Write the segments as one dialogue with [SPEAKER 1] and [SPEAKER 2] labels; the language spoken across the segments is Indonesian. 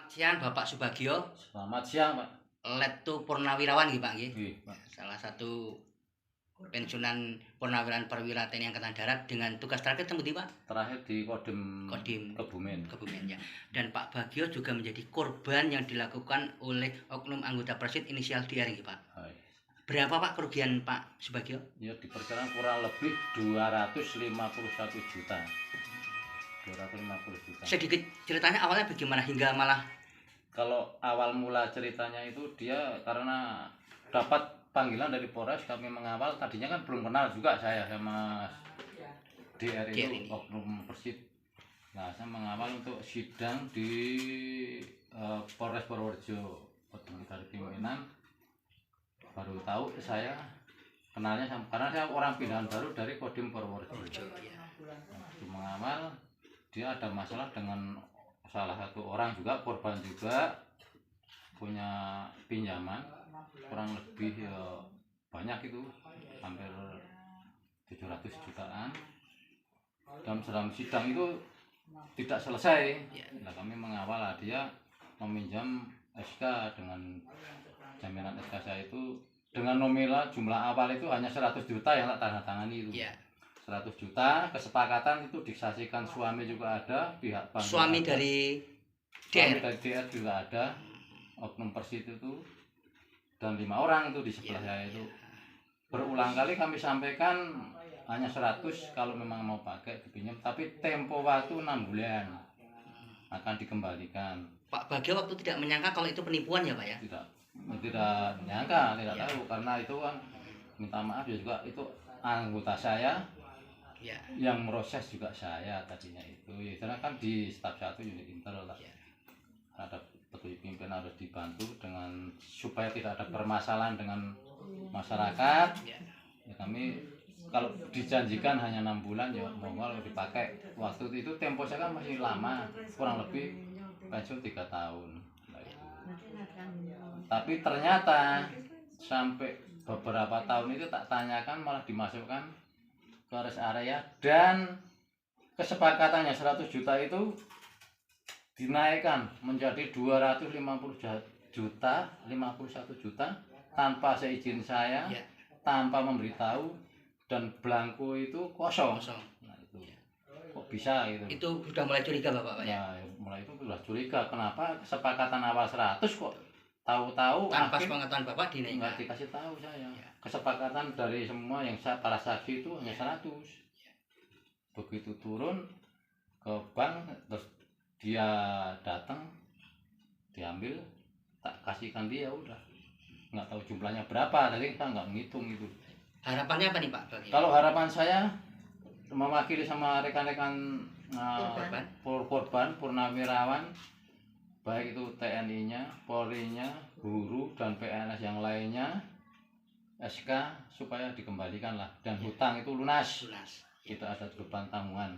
[SPEAKER 1] Siang Bapak Subagio,
[SPEAKER 2] Selamat siang, Pak.
[SPEAKER 1] Lettu Purnawirawan nggih Pak nggih.
[SPEAKER 2] Nggih, Pak.
[SPEAKER 1] Salah satu pensiunan Purnawirawan Perwira TNI Angkatan Darat dengan tugas terakhir temui Pak
[SPEAKER 2] Terakhir di Kodim Kebumen.
[SPEAKER 1] ya. Dan Pak Bagio juga menjadi korban yang dilakukan oleh oknum anggota Persit inisial DR nggih Pak.
[SPEAKER 2] Hai.
[SPEAKER 1] Berapa Pak kerugian Pak Subagio?
[SPEAKER 2] Ya diperkirakan kurang lebih 251 juta. 250 juta.
[SPEAKER 1] Sedikit ceritanya awalnya bagaimana hingga malah
[SPEAKER 2] Kalau awal mula ceritanya itu dia karena dapat panggilan dari Polres, kami mengawal. Tadinya kan belum kenal juga saya sama DR itu, oknum Persit. Nah, saya mengawal untuk sidang di Polres Purworejo, dari pimpinan. Baru tahu saya kenalnya karena saya orang pindahan baru dari Kodim Purworejo. Mengawal dia ada masalah dengan salah satu orang juga, korban juga, punya pinjaman kurang lebih banyak itu, hampir 700 jutaan. Dalam sidang itu tidak selesai. Nah, kami mengawal dia meminjam SK dengan jaminan SK saya itu dengan nominal jumlah awal itu hanya 100 juta yang tak tanda tangani itu. 100 juta, kesepakatan itu disaksikan suami juga ada, pihak bank
[SPEAKER 1] suami
[SPEAKER 2] ada,
[SPEAKER 1] dari
[SPEAKER 2] DR juga ada, oknum Persit itu, dan 5 orang itu di sebelah saya itu. Berulang kali kami sampaikan hanya 100 kalau memang mau pakai dipinjam, tapi tempo waktu 6 bulan akan dikembalikan.
[SPEAKER 1] Pak Bagio waktu tidak menyangka kalau itu penipuan ya Pak ya?
[SPEAKER 2] Tidak menyangka, tidak tahu, karena itu kan minta maaf juga itu anggota saya. Yang meroses juga saya tadinya itu, karena kan di staf 1 unit internal lah. Ada petugas pimpinan harus dibantu dengan supaya tidak ada permasalahan dengan masyarakat. Ya, kami kalau dijanjikan hanya 6 bulan ya mau kalau dipakai. Waktu itu tempo saya kan masih lama, kurang lebih pensiun 3 tahun. Nah, itu. Tapi ternyata sampai beberapa tahun itu tak tanyakan malah dimasukkan ke rest area, dan kesepakatannya 100 juta itu dinaikkan menjadi 250 juta, 51 juta tanpa seizin saya, tanpa memberitahu, dan belangko itu kosong. Nah, itu kok bisa gitu.
[SPEAKER 1] Itu sudah mulai curiga Bapak Pak ya?
[SPEAKER 2] Nah, mulai itu sudah curiga, kenapa kesepakatan awal 100 kok tahu-tahu
[SPEAKER 1] tanpa sepengetahuan Bapak dinaikkan?
[SPEAKER 2] Nggak dikasih tahu saya. Kesepakatan dari semua yang para saksi itu hanya 100. Begitu turun ke bank, terus dia datang, diambil, tak kasihkan dia, udah. Nggak tahu jumlahnya berapa, tadi kita nggak ngitung itu.
[SPEAKER 1] Harapannya apa nih Pak?
[SPEAKER 2] Kalau harapan saya mewakili sama rekan-rekan korban Purnawirawan, baik itu TNI-nya, Polri-nya, guru, dan PNS yang lainnya, SK supaya dikembalikan lah, dan hutang itu lunas. Kita ada beban tanggungan,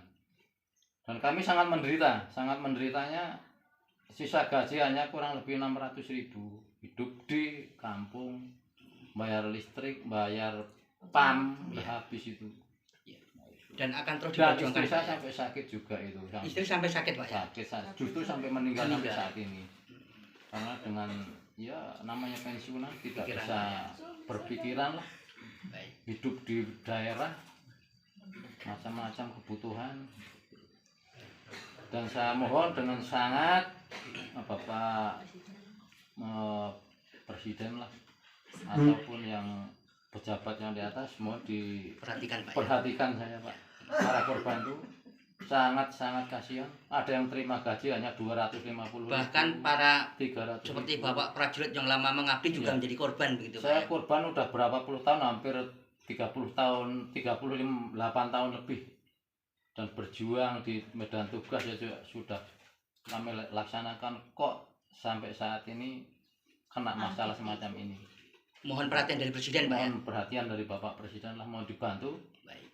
[SPEAKER 2] dan kami sangat menderitanya. Sisa gaji hanya kurang lebih 600.000, hidup di kampung, bayar listrik, bayar PAM, udah habis itu.
[SPEAKER 1] Dan akan terus
[SPEAKER 2] diperjuangkan. Dan istri saya sampai sakit juga itu.
[SPEAKER 1] Istri sampai sakit Pak ya?
[SPEAKER 2] Sakit, justru sampai meninggal sampai saat ini. Karena dengan ya namanya pensiunan tidak bisa berpikiran lah. Hidup di daerah, macam-macam kebutuhan. Dan saya mohon dengan sangat Bapak Presiden lah, ataupun yang pejabat yang di atas, mohon diperhatikan Pak. Perhatikan saya Pak. Para korban itu sangat kasihan. Ada yang terima gaji hanya 250.
[SPEAKER 1] Bahkan para
[SPEAKER 2] 300
[SPEAKER 1] seperti Bapak prajurit yang lama mengabdi juga menjadi korban begitu Pak.
[SPEAKER 2] Saya korban udah berapa puluh tahun, hampir 30 tahun, 38 tahun lebih. Dan berjuang di medan tugas ya juga sudah kami laksanakan, kok sampai saat ini kena masalah semacam ini.
[SPEAKER 1] Mohon perhatian dari Presiden Pak ya?
[SPEAKER 2] Mohon perhatian dari Bapak Presiden lah, mohon dibantu.
[SPEAKER 1] Baik.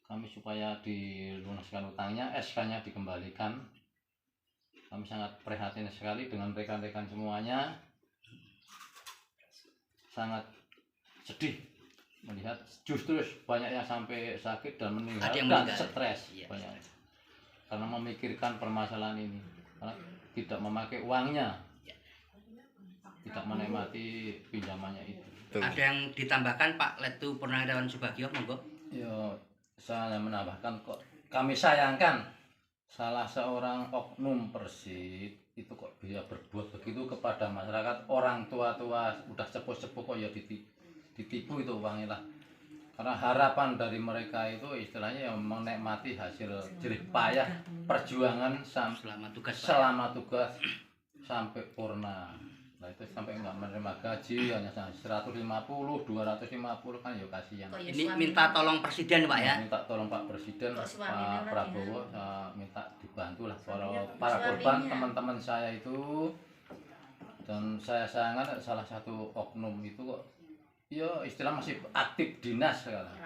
[SPEAKER 2] Kami supaya dilunaskan utangnya, SK-nya dikembalikan. Kami sangat prihatin sekali dengan rekan-rekan semuanya. Sangat sedih melihat justru banyak yang sampai sakit dan meninggal dan stres banyak karena memikirkan permasalahan ini. karena tidak memakai uangnya, tidak menikmati pinjamannya itu.
[SPEAKER 1] Ada yang ditambahkan Pak Letu Purnawirawan Subagio, monggo.
[SPEAKER 2] Ya, saya menambahkan kok kami sayangkan salah seorang oknum Persib itu kok bisa berbuat begitu kepada masyarakat, orang tua-tua udah sepuh-sepuh kok ya ditipu itu uangnya lah. Karena harapan dari mereka itu istilahnya yang menikmati hasil jerih payah perjuangan
[SPEAKER 1] Selama tugas, Pak.
[SPEAKER 2] selama tugas sampai purna. Nah itu sampai nggak menerima gaji hanya 150, 250 kan ya kasihan.
[SPEAKER 1] Ini minta tolong Presiden, Pak ya.
[SPEAKER 2] Minta tolong Pak Presiden, Pak Prabowo, minta dibantu lah para korban, teman-teman saya itu. Dan saya sangat salah satu oknum itu kok ya istilah masih aktif dinas sekarang.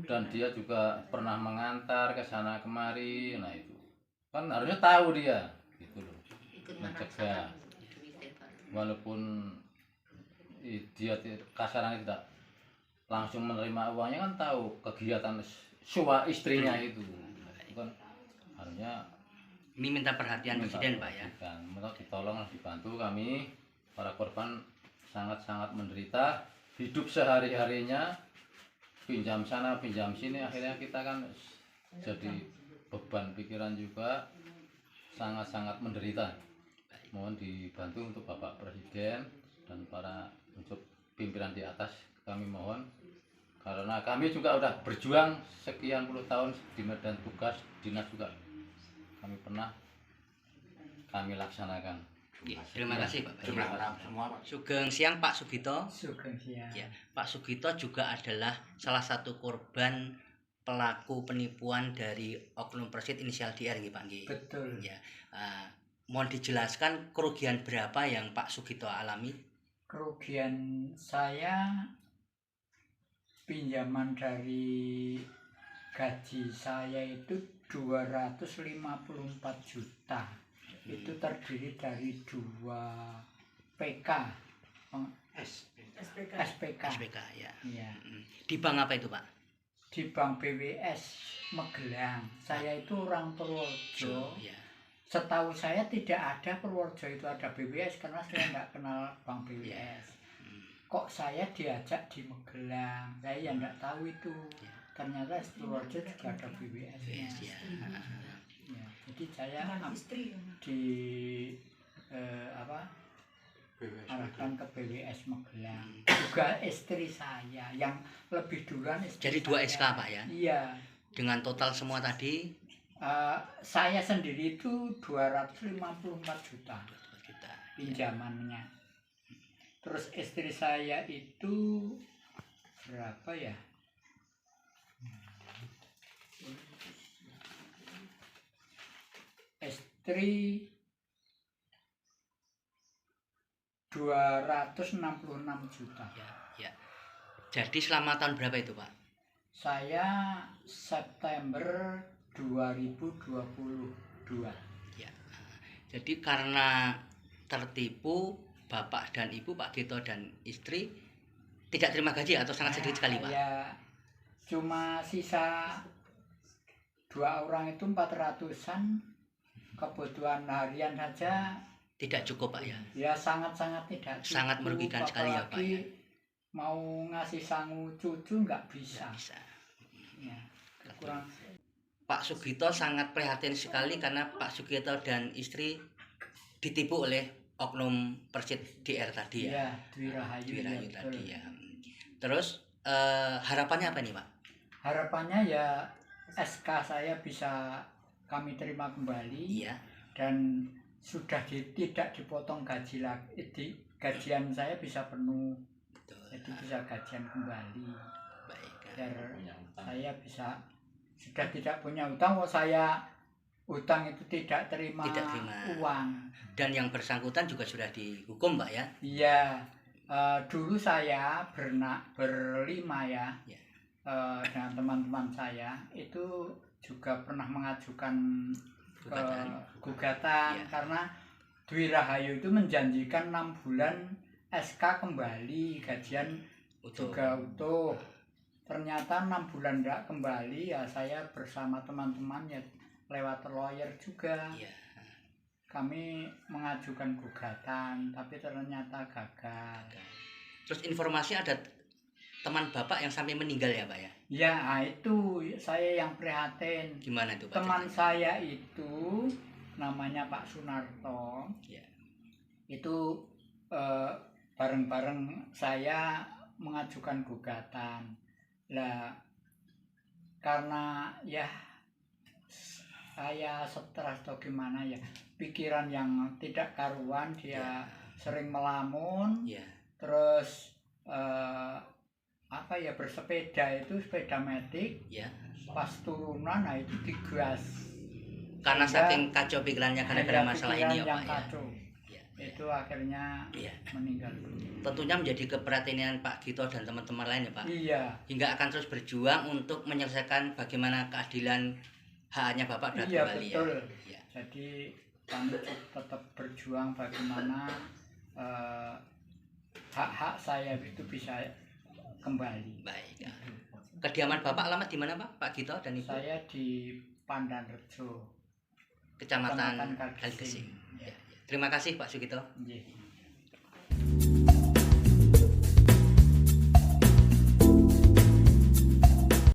[SPEAKER 2] Dan dia juga pernah mengantar ke sana kemari. Nah itu kan harusnya tahu dia gitu loh, mencegah. Walaupun dia kasarannya tidak langsung menerima uangnya, kan tahu kegiatan istrinya itu kan harusnya
[SPEAKER 1] Ini minta perhatian Presiden, Pak ya.
[SPEAKER 2] Minta ditolong, dibantu. Kami para korban sangat-sangat menderita, hidup sehari-harinya pinjam sana pinjam sini, akhirnya kita kan jadi beban pikiran juga, sangat-sangat menderita. Mohon dibantu untuk Bapak Presiden dan para untuk pimpinan di atas, kami mohon, karena kami juga udah berjuang sekian puluh tahun di medan tugas dinas juga kami pernah kami laksanakan.
[SPEAKER 1] Ya, terima kasih Pak.
[SPEAKER 2] Terima kasih semua Pak.
[SPEAKER 1] Sugeng siang Pak Sugito.
[SPEAKER 3] Sugeng siang.
[SPEAKER 1] Ya, Pak Sugito juga adalah salah satu korban pelaku penipuan dari oknum Persib inisial DR nggih Pak nggih.
[SPEAKER 3] Betul.
[SPEAKER 1] Ya. Mohon dijelaskan kerugian berapa yang Pak Sugito alami?
[SPEAKER 3] Kerugian saya pinjaman dari gaji saya itu 254 juta. Itu terdiri dari 2 PK, SPK.
[SPEAKER 1] SPK ya.
[SPEAKER 3] Iya.
[SPEAKER 1] Di bank apa itu Pak?
[SPEAKER 3] Di Bank BWS Magelang. Saya itu orang Purworejo.
[SPEAKER 1] Ya.
[SPEAKER 3] Setahu saya tidak ada Purworejo itu ada BWS, karena saya nggak kenal Bank BWS. Kok saya diajak di Magelang? Saya yang nggak tahu itu. Ternyata Purworejo juga ada BWS-nya.
[SPEAKER 1] Ya.
[SPEAKER 3] Ya, jadi saya di arahkan ke BWS Magelang. Juga istri saya yang lebih duluan.
[SPEAKER 1] Jadi 2 SK Pak ya?
[SPEAKER 3] Iya.
[SPEAKER 1] Dengan total semua tadi
[SPEAKER 3] saya sendiri itu 254 juta pinjamannya. Terus istri saya itu berapa ya? Istri 266 juta.
[SPEAKER 1] Ya. Jadi selama tahun berapa itu Pak?
[SPEAKER 3] Saya September 2022.
[SPEAKER 1] Ya. Jadi karena tertipu, Bapak dan Ibu, Pak Gito dan istri tidak terima gaji atau sangat sedikit sekali Pak?
[SPEAKER 3] Ya, cuma sisa 2 orang itu 400-an, kebutuhan harian saja
[SPEAKER 1] tidak cukup Pak ya?
[SPEAKER 3] Ya sangat-sangat tidak cukup.
[SPEAKER 1] Sangat merugikan sekali ya Pak ya?
[SPEAKER 3] Mau ngasih sangu cucu nggak bisa.
[SPEAKER 1] Bisa.
[SPEAKER 3] Ya, kurang.
[SPEAKER 1] Pak Sugito sangat prihatin sekali karena Pak Sugito dan istri ditipu oleh oknum Persib DR tadi ya?
[SPEAKER 3] Iya, Dwi Rahayu ya,
[SPEAKER 1] tadi ya. Terus harapannya apa nih Pak?
[SPEAKER 3] Harapannya ya SK saya bisa kami terima kembali.
[SPEAKER 1] Iya.
[SPEAKER 3] Dan sudah tidak dipotong gaji lagi, gajian saya bisa penuh.
[SPEAKER 1] Betul.
[SPEAKER 3] Jadi bisa gajian kembali.
[SPEAKER 1] Baik.
[SPEAKER 3] Biar saya bisa sudah tidak punya utang. Saya utang itu tidak terima uang.
[SPEAKER 1] Dan yang bersangkutan juga sudah dihukum Pak ya?
[SPEAKER 3] Iya. Dulu saya berlima ya. Dengan teman-teman saya itu juga pernah mengajukan gugatan ya. Karena Dwi Rahayu itu menjanjikan 6 bulan SK kembali, gajian juga utuh. Ternyata 6 bulan tidak kembali, ya saya bersama teman-teman ya lewat lawyer juga.
[SPEAKER 1] Ya.
[SPEAKER 3] kami mengajukan gugatan, tapi ternyata gagal.
[SPEAKER 1] Terus informasi ada teman Bapak yang sampai meninggal ya Pak ya?
[SPEAKER 3] Ya, itu saya yang prihatin.
[SPEAKER 1] Gimana itu Pak?
[SPEAKER 3] Teman saya itu namanya Pak Sunarto.
[SPEAKER 1] Ya.
[SPEAKER 3] Itu bareng-bareng saya mengajukan gugatan. Lah, karena ya saya stres atau gimana ya, pikiran yang tidak karuan, dia sering melamun, terus bersepeda itu sepeda metik, pas turunan nah itu digas.
[SPEAKER 1] Karena saking kacau pikirannya gara-gara masalah ini ya Pak
[SPEAKER 3] kacau. Itu akhirnya meninggal.
[SPEAKER 1] Tentunya menjadi keperhatian Pak Gito dan teman-teman lain ya Pak.
[SPEAKER 3] Iya.
[SPEAKER 1] Hingga akan terus berjuang untuk menyelesaikan bagaimana keadilan haknya Bapak dan kembali
[SPEAKER 3] betul.
[SPEAKER 1] Ya.
[SPEAKER 3] Jadi kami tetap berjuang bagaimana hak-hak saya itu bisa kembali.
[SPEAKER 1] Baik. Ya. Kediaman Bapak alamat di mana Pak? Pak Gito dan Ibu?
[SPEAKER 3] Saya di Pandanrejo,
[SPEAKER 1] Kecamatan Kaligesing. Ya. Terima kasih Pak Sugito.
[SPEAKER 3] Yeah.